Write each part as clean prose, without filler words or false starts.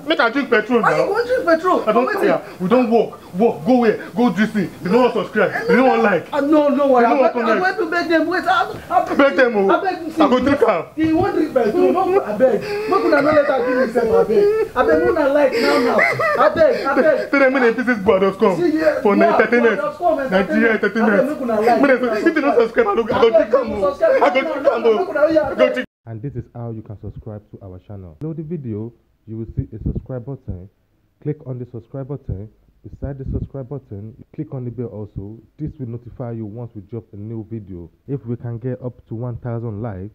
Make I drink petrol now. Why you want to drink petrol? I don't care. We don't walk. Go where? Go this thing. They don't want to subscribe. They don't want like. No, worry. I'm going to beg them. Wait, I beg them. I go drink am. You want to drink petrol? I beg. Make una no let her give himself. I beg. Una like now. I beg. 3 minutes pieces broadcom for entertainment. Nigeria entertainment. If you don't subscribe, I go drink am. And this is how you can subscribe to our channel. Below the video, you will see a subscribe button. Click on the subscribe button. Beside the subscribe button, you click on the bell also. This will notify you once we drop a new video. If we can get up to 1,000 likes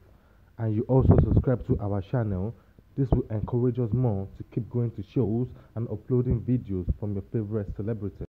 and you also subscribe to our channel, this will encourage us more to keep going to shows and uploading videos from your favorite celebrity.